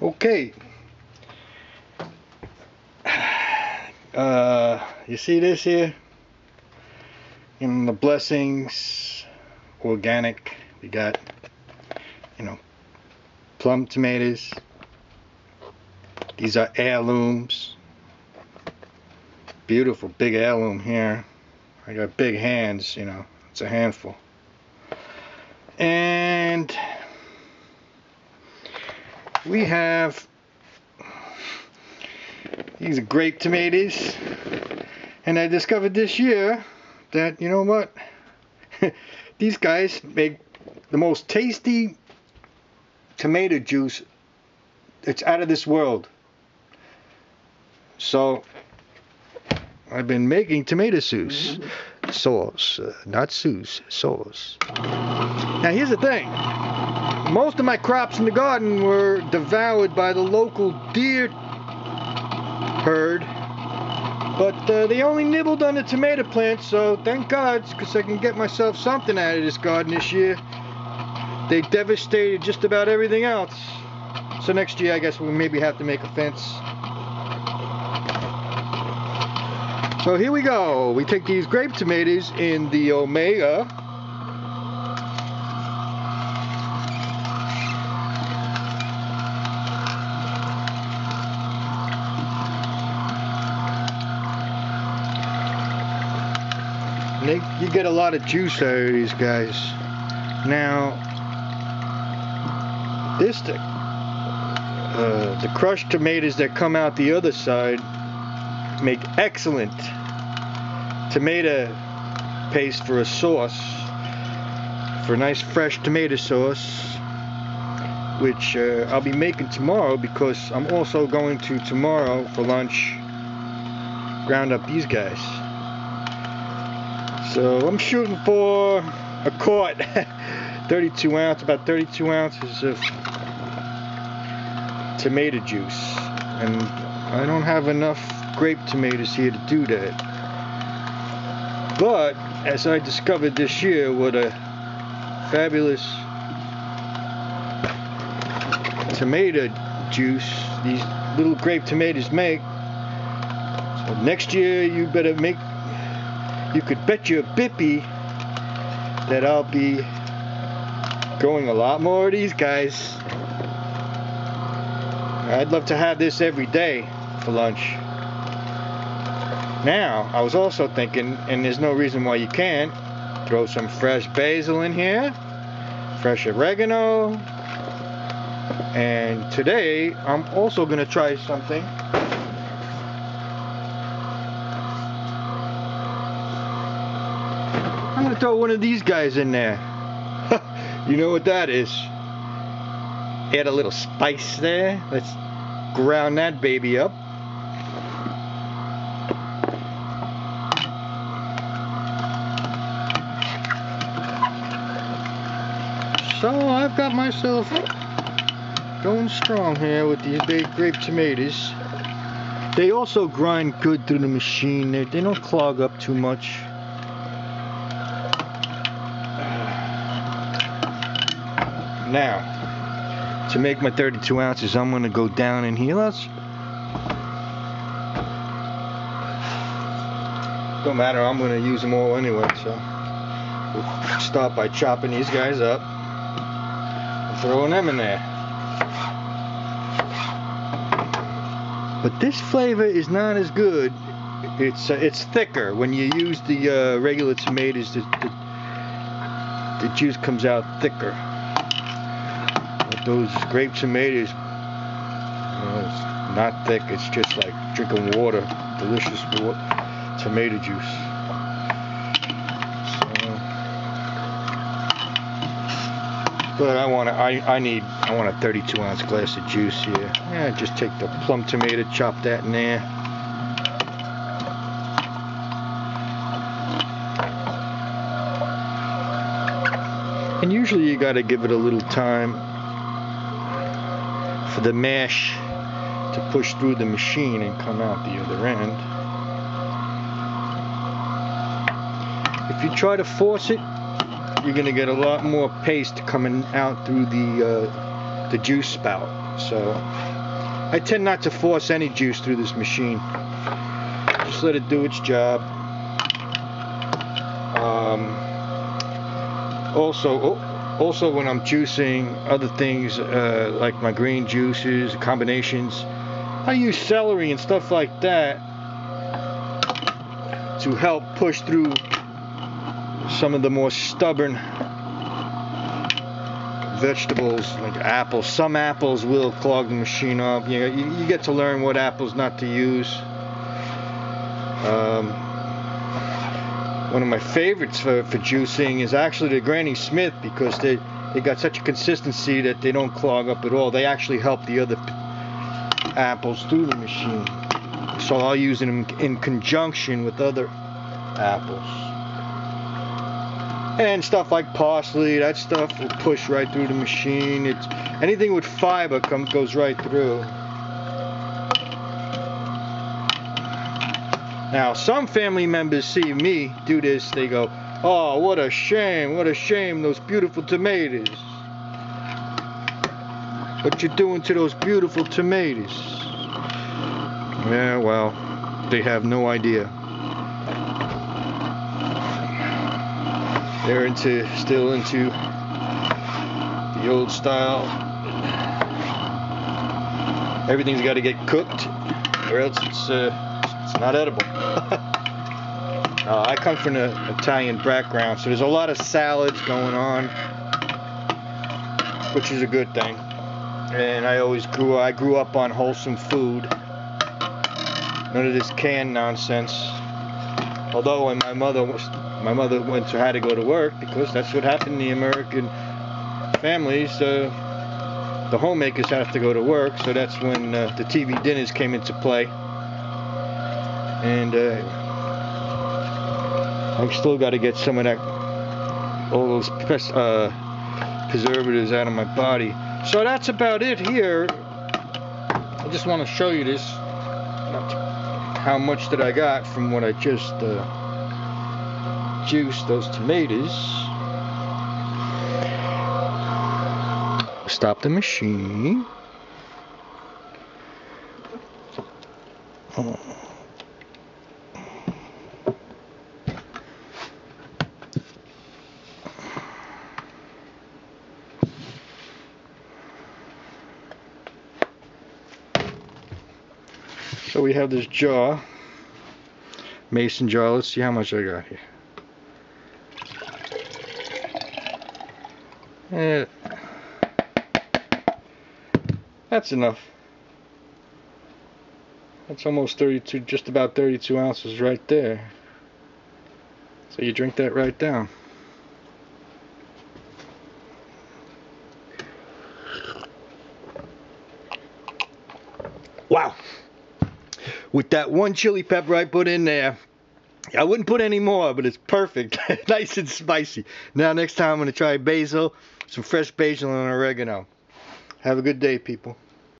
Okay. You see this here? In the Blessings Organic, we got, plum tomatoes. These are heirlooms. Beautiful big heirloom here. I got big hands, it's a handful. And we have these are grape tomatoes. And I discovered this year that, you know what? These guys make the most tasty tomato juice. It's out of this world. So I've been making tomato sauce. Not sauce, sauce. Now here's the thing. Most of my crops in the garden were devoured by the local deer herd. But they only nibbled on the tomato plants, so thank God, because I can get myself something out of this garden this year. They devastated just about everything else. So next year I guess we'll maybe have to make a fence. So here we go. We take these grape tomatoes in the Omega. You get a lot of juice out of these guys. Now, the crushed tomatoes that come out the other side make excellent tomato paste for a sauce, for a nice fresh tomato sauce, which I'll be making tomorrow, because I'm also going to tomorrow for lunch ground up these guys. So I'm shooting for a quart, 32 ounce, about 32 ounces of tomato juice, and I don't have enough grape tomatoes here to do that. But as I discovered this year, what a fabulous tomato juice these little grape tomatoes make. So next year you better make. You could bet your bippy that I'll be growing a lot more of these guys. I'd love to have this every day for lunch. Now, I was also thinking, and there's no reason why you can't, throw some fresh basil in here, fresh oregano, and today I'm also going to try something. I'm going to throw one of these guys in there. You know what that is? Add a little spice there. Let's ground that baby up. So I've got myself going strong here with these big grape tomatoes. They also grind good through the machine. They don't clog up too much. Now, to make my 32 ounces, I'm going to go down in here. Don't matter, I'm going to use them all anyway, so we'll start by chopping these guys up and throwing them in there. But this flavor is not as good. It's thicker. When you use the regular tomatoes, the juice comes out thicker. Those grape tomatoes, it's not thick, it's just like drinking water, delicious tomato juice. So, but I want a 32 ounce glass of juice here. Yeah, just take the plum tomato, chop that in there. And usually you gotta give it a little time for the mash to push through the machine and come out the other end. If you try to force it, you're going to get a lot more paste coming out through the juice spout. So I tend not to force any juice through this machine. Just let it do its job. Also when I'm juicing other things like my green juices, combinations, I use celery and stuff like that to help push through some of the more stubborn vegetables like apples. Some apples will clog the machine up. You get to learn what apples not to use. One of my favorites for juicing is actually the Granny Smith, because they got such a consistency that they don't clog up at all. They actually help the other apples through the machine. So I'll use them in conjunction with other apples. And stuff like parsley, that stuff will push right through the machine. Anything with fiber goes right through. Now, some family members see me do this, they go, "Oh, what a shame, those beautiful tomatoes. What you doing to those beautiful tomatoes?" Yeah, well, they have no idea. They're still into the old style. Everything's got to get cooked, or else it's not edible. I come from an Italian background, so there's a lot of salads going on, which is a good thing. And I grew up on wholesome food. None of this canned nonsense. Although when my mother had to go to work, because that's what happened in the American families. The homemakers have to go to work, so that's when the TV dinners came into play. And I've still got to get some of all those preservatives out of my body. So that's about it here. I just want to show you this, how much that I got from what I just juiced those tomatoes. Stop the machine. Oh. So we have this jar, mason jar. Let's see how much I got here. That's enough. That's almost 32, just about 32 ounces right there. So you drink that right down. Wow. With that one chili pepper I put in there, I wouldn't put any more, but it's perfect. Nice and spicy. Now next time I'm going to try basil, some fresh basil and oregano. Have a good day, people.